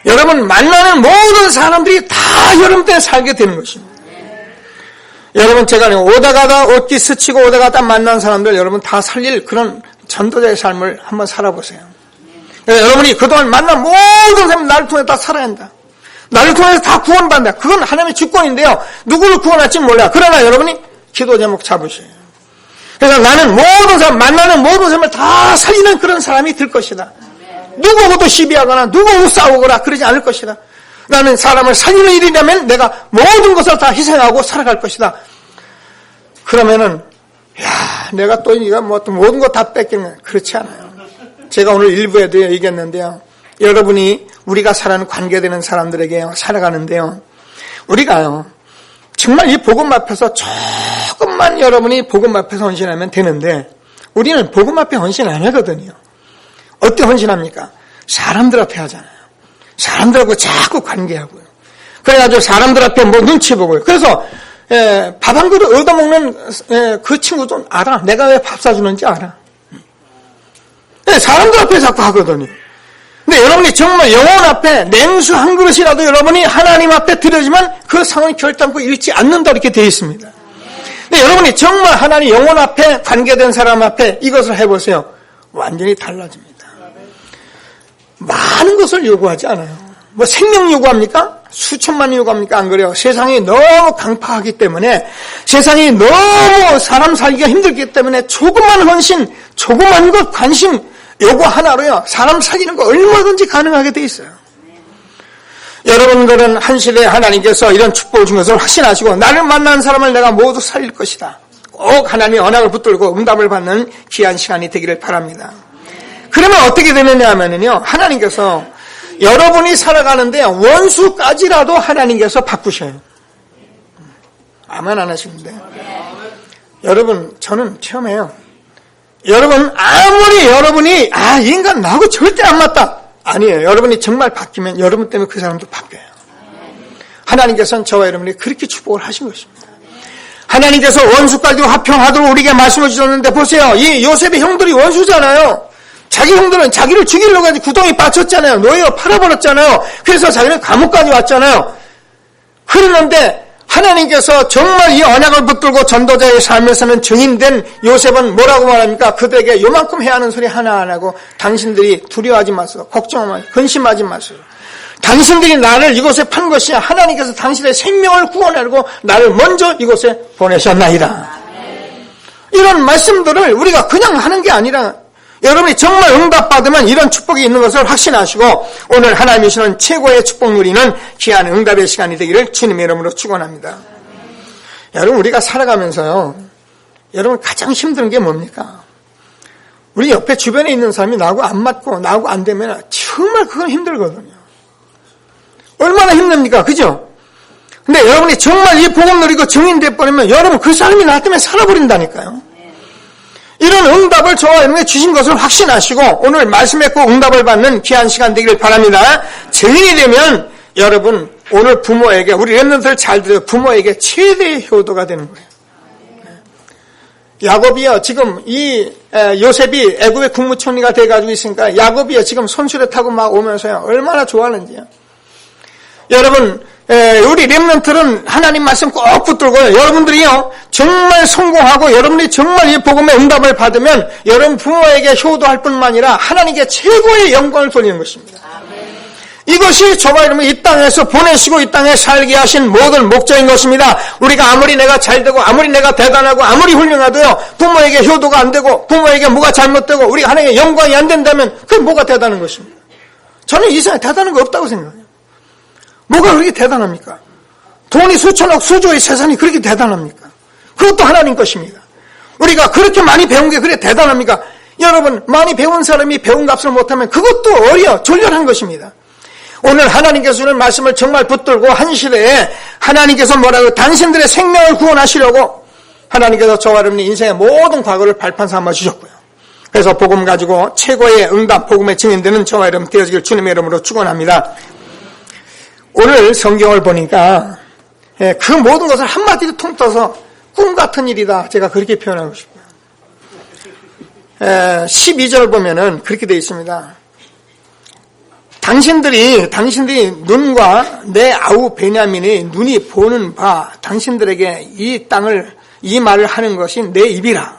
여러분 만나는 모든 사람들이 다 여러분 때문에 살게 되는 것입니다. 여러분 제가 오다가다 옷깃 스치고 오다가다 만난 사람들 여러분 다 살릴 그런 전도자의 삶을 한번 살아보세요. 여러분이 그동안 만난 모든 사람 나를 통해 다 살아야 한다. 나를 통해서 다 구원받는다. 그건 하나님의 주권인데요. 누구를 구원할지 몰라. 그러나 여러분이 기도 제목 잡으셔요. 그래서 나는 모든 사람, 만나는 모든 사람을 다 살리는 그런 사람이 될 것이다. 누구하고도 시비하거나 누구하고 싸우거나 그러지 않을 것이다. 나는 사람을 살리는 일이라면 내가 모든 것을 다 희생하고 살아갈 것이다. 그러면은 내가 또 이거 뭐 모든 거 다 뺏기는 그렇지 않아요. 제가 오늘 일부에도 얘기했는데요. 여러분이 우리가 살아가는 관계되는 사람들에게 살아가는데요. 우리가요. 정말 이 복음 앞에서 조금만 여러분이 복음 앞에서 헌신하면 되는데 우리는 복음 앞에 헌신 안 하거든요. 어떻게 헌신합니까? 사람들 앞에 하잖아요. 사람들하고 자꾸 관계하고요. 그래가지고 사람들 앞에 뭐 눈치 보고요. 그래서 밥 한 그릇 얻어먹는 그 친구도 알아. 내가 왜 밥 사주는지 알아. 사람들 앞에 자꾸 하거든요. 근데 여러분이 정말 영혼 앞에 냉수 한 그릇이라도 여러분이 하나님 앞에 드려지면 그 상황이 결단코 잃지 않는다 이렇게 되어 있습니다. 근데 여러분이 정말 하나님 영혼 앞에 관계된 사람 앞에 이것을 해보세요. 완전히 달라집니다. 많은 것을 요구하지 않아요. 뭐 생명 요구합니까? 수천만 요구합니까? 안 그래요. 세상이 너무 강팍하기 때문에 세상이 너무 사람 살기가 힘들기 때문에 조그만 헌신, 조그만 것 관심 요거 하나로요 사람 살리는 거 얼마든지 가능하게 돼 있어요. 여러분들은 한시대에 하나님께서 이런 축복을 준 것을 확신하시고 나를 만난 사람을 내가 모두 살릴 것이다. 꼭 하나님의 언약을 붙들고 응답을 받는 귀한 시간이 되기를 바랍니다. 그러면 어떻게 되느냐 하면요 하나님께서 여러분이 살아가는데 원수까지라도 하나님께서 바꾸셔요. 아멘 안 하시는데 여러분 저는 체험해요. 여러분 아무리 여러분이 이 인간 나하고 절대 안 맞다. 아니에요. 여러분이 정말 바뀌면 여러분 때문에 그 사람도 바뀌어요. 하나님께서는 저와 여러분이 그렇게 축복을 하신 것입니다. 하나님께서 원수까지 화평하도록 우리에게 말씀을 주셨는데 보세요. 이 요셉의 형들이 원수잖아요. 자기 형들은 자기를 죽이려고 해서 구덩이 빠졌잖아요. 노예로 팔아버렸잖아요. 그래서 자기는 감옥까지 왔잖아요. 그러는데 하나님께서 정말 이 언약을 붙들고 전도자의 삶에서는 증인된 요셉은 뭐라고 말합니까? 그들에게 요만큼 해야 하는 소리 하나 안 하고 당신들이 두려워하지 마세요. 걱정하지 마세요. 근심하지 마세요. 당신들이 나를 이곳에 판 것이 하나님께서 당신의 생명을 구원하려고 나를 먼저 이곳에 보내셨나이다. 이런 말씀들을 우리가 그냥 하는 게 아니라 여러분이 정말 응답받으면 이런 축복이 있는 것을 확신하시고 오늘 하나님이 주시는 최고의 축복 누리는 귀한 응답의 시간이 되기를 주님의 이름으로 축원합니다. 여러분 우리가 살아가면서요. 여러분 가장 힘든 게 뭡니까? 우리 옆에 주변에 있는 사람이 나하고 안 맞고 나하고 안 되면 정말 그건 힘들거든요. 얼마나 힘듭니까? 그죠? 근데 여러분이 정말 이 복음 누리고 증인돼 버리면 여러분 그 사람이 나 때문에 살아버린다니까요. 이런 응답을 저와 여러분에게 주신 것을 확신하시고 오늘 말씀에 꼭 응답을 받는 귀한 시간 되기를 바랍니다. 증인이 되면 여러분 오늘 부모에게 우리 렘넌트들 잘 들어요. 부모에게 최대의 효도가 되는 거예요. 야곱이요, 지금 요셉이 애굽의 국무총리가 돼가지고 있으니까 야곱이요, 지금 손수레 타고 막 오면서요, 얼마나 좋아하는지요. 여러분, 우리 렘넌트는 하나님 말씀 꼭 붙들고요. 여러분들이요, 정말 성공하고 여러분들이 정말 이 복음의 응답을 받으면 여러분 부모에게 효도할 뿐만 아니라 하나님께 최고의 영광을 돌리는 것입니다. 이것이 저와 여러분 이 땅에서 보내시고 이 땅에 살게 하신 모든 목적인 것입니다. 우리가 아무리 내가 잘되고 아무리 내가 대단하고 아무리 훌륭하도요, 부모에게 효도가 안 되고 부모에게 뭐가 잘못되고 우리가 하나님의 영광이 안 된다면 그게 뭐가 대단한 것입니다. 저는 이 세상에 대단한 거 없다고 생각해요. 뭐가 그렇게 대단합니까? 돈이 수천억 수조의 세상이 그렇게 대단합니까? 그것도 하나님 것입니다. 우리가 그렇게 많이 배운 게 그래 대단합니까? 여러분, 많이 배운 사람이 배운 값을 못하면 그것도 어려 졸렬한 것입니다. 오늘 하나님께서 주는 말씀을 정말 붙들고 한 시대에 하나님께서 뭐라고 당신들의 생명을 구원하시려고 하나님께서 저와 여러분의 인생의 모든 과거를 발판 삼아 주셨고요. 그래서 복음 가지고 최고의 응답, 복음의 증인되는 저와 여러분 되어지길 주님의 이름으로 축원합니다. 오늘 성경을 보니까 그 모든 것을 한마디로 통떠서 꿈 같은 일이다. 제가 그렇게 표현하고 싶어요. 12절 보면은 그렇게 되어 있습니다. 당신들이 눈과 내 아우 베냐민의 눈이 보는 바 당신들에게 이 말을 하는 것이 내 입이라.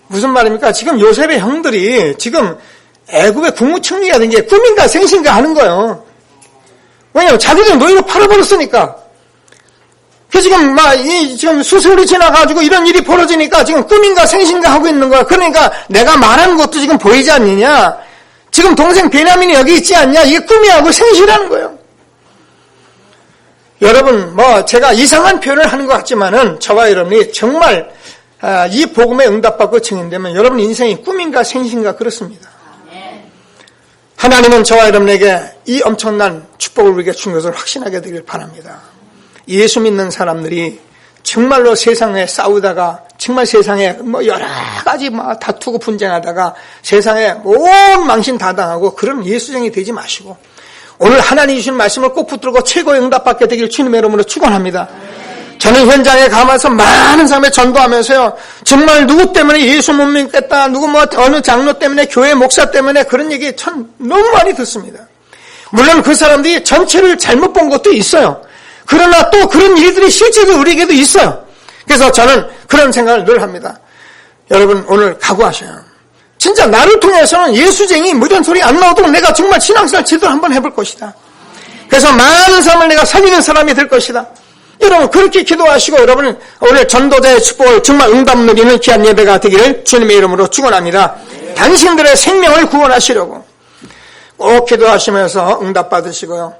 무슨 말입니까? 지금 요셉의 형들이 지금 애굽의 국무총리가 된 게 꿈인가 생신가 하는 거예요. 왜냐면 자기들 노예로 팔아버렸으니까. 그 지금 수세월이 지나가지고 이런 일이 벌어지니까 지금 꿈인가 생신가 하고 있는 거야. 그러니까 내가 말하는 것도 지금 보이지 않느냐. 지금 동생 베냐민이 여기 있지 않냐. 이게 꿈이하고 생시라는 거예요. 여러분, 제가 이상한 표현을 하는 것 같지만은 저와 여러분이 정말 이 복음에 응답받고 증인되면 여러분 인생이 꿈인가 생신가 그렇습니다. 하나님은 저와 여러분에게 이 엄청난 축복을 우리에게 준 것을 확신하게 되길 바랍니다. 예수 믿는 사람들이 정말로 세상에 싸우다가 정말 세상에 여러 가지 다투고 분쟁하다가 세상에 온 망신 다 당하고 그런 예수쟁이 되지 마시고 오늘 하나님 주신 말씀을 꼭 붙들고 최고의 응답받게 되길 주님의 이름으로 축원합니다. 저는 현장에 가면서 많은 사람에 전도하면서요, 정말 누구 때문에 예수 못 믿겠다, 어느 장로 때문에, 교회 목사 때문에 그런 얘기 참 너무 많이 듣습니다. 물론 그 사람들이 전체를 잘못 본 것도 있어요. 그러나 또 그런 일들이 실제로 우리에게도 있어요. 그래서 저는 그런 생각을 늘 합니다. 여러분, 오늘 각오하셔요. 진짜 나를 통해서는 예수쟁이 이런 소리 안 나오도록 내가 정말 신앙생활 제대로 한번 해볼 것이다. 그래서 많은 사람을 내가 살리는 사람이 될 것이다. 여러분 그렇게 기도하시고 여러분 오늘 전도자의 축복을 정말 응답 누리는 귀한 예배가 되기를 주님의 이름으로 축원합니다. 당신들의 생명을 구원하시려고 꼭 기도하시면서 응답 받으시고요.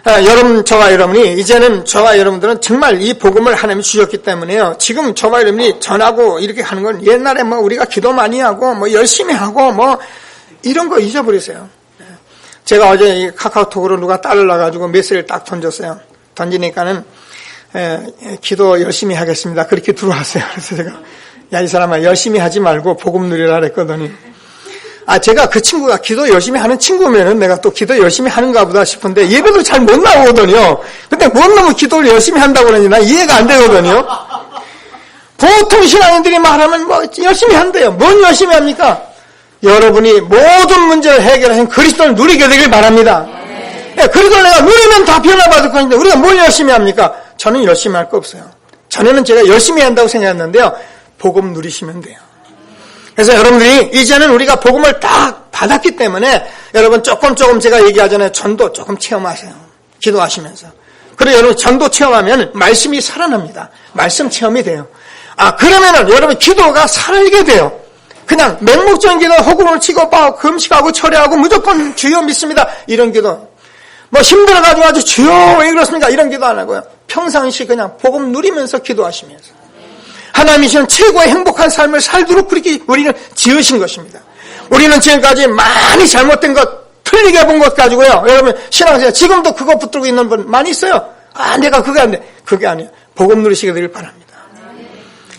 여러분, 저와 여러분이 이제는 저와 여러분들은 정말 이 복음을 하나님이 주셨기 때문에요. 지금 저와 여러분이 전하고 이렇게 하는 건 옛날에 우리가 기도 많이 하고 열심히 하고 이런 거 잊어버리세요. 제가 어제 이 카카오톡으로 누가 딸을 놔가지고 메시지를 딱 던졌어요. 던지니까는 기도 열심히 하겠습니다. 그렇게 들어왔어요. 그래서 제가 이 사람아 열심히 하지 말고 복음 누리라 그랬거든요. 제가 그 친구가 기도 열심히 하는 친구면은 내가 또 기도 열심히 하는가 보다 싶은데 예배도 잘 못 나오거든요. 근데 뭔 놈의 기도를 열심히 한다고 그러니 난 이해가 안 되거든요. 보통 신앙인들이 말하면 열심히 한대요. 뭔 열심히 합니까? 여러분이 모든 문제를 해결하신 그리스도를 누리게 되길 바랍니다. 그리스도를 내가 누리면 다 변화받을 것인데 우리가 뭘 열심히 합니까? 저는 열심히 할 거 없어요. 전에는 제가 열심히 한다고 생각했는데요. 복음 누리시면 돼요. 그래서 여러분들이 이제는 우리가 복음을 딱 받았기 때문에 여러분 조금 제가 얘기하잖아요. 전도 조금 체험하세요. 기도하시면서. 그리고 여러분 전도 체험하면 말씀이 살아납니다. 말씀 체험이 돼요. 그러면은 여러분 기도가 살게 돼요. 그냥 맹목적인 기도 허구를 치고 금식하고 철회하고 무조건 주여 믿습니다. 이런 기도. 힘들어가지고 아주 주여 왜 그렇습니까? 이런 기도 안 하고요. 평상시 그냥 복음 누리면서 기도하시면서. 하나님이 주신 최고의 행복한 삶을 살도록 그렇게 우리는 지으신 것입니다. 우리는 지금까지 많이 잘못된 것, 틀리게 본 것 가지고요. 여러분, 신앙생활 지금도 그거 붙들고 있는 분 많이 있어요. 내가 그게 안 돼. 그게 아니에요. 복음 누리시게 되길 바랍니다.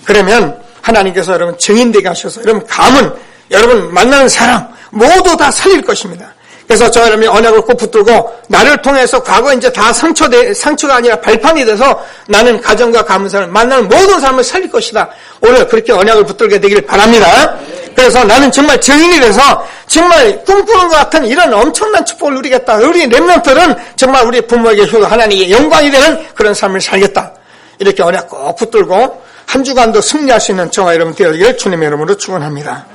그러면 하나님께서 여러분 증인되게 하셔서 여러분 가문, 여러분 만나는 사람 모두 다 살릴 것입니다. 그래서 저 여러분이 언약을 꼭 붙들고 나를 통해서 과거 이제 다 상처가 아니라 발판이 돼서 나는 가정과 가문사를 만나는 모든 삶을 살릴 것이다. 오늘 그렇게 언약을 붙들게 되길 바랍니다. 그래서 나는 정말 증인이 돼서 정말 꿈꾸는 것 같은 이런 엄청난 축복을 누리겠다. 우리 렘넌트들은 정말 우리 부모에게 효도 하나님께 영광이 되는 그런 삶을 살겠다. 이렇게 언약 꼭 붙들고 한 주간도 승리할 수 있는 저와 여러분 되어지기를 주님의 이름으로 축원합니다.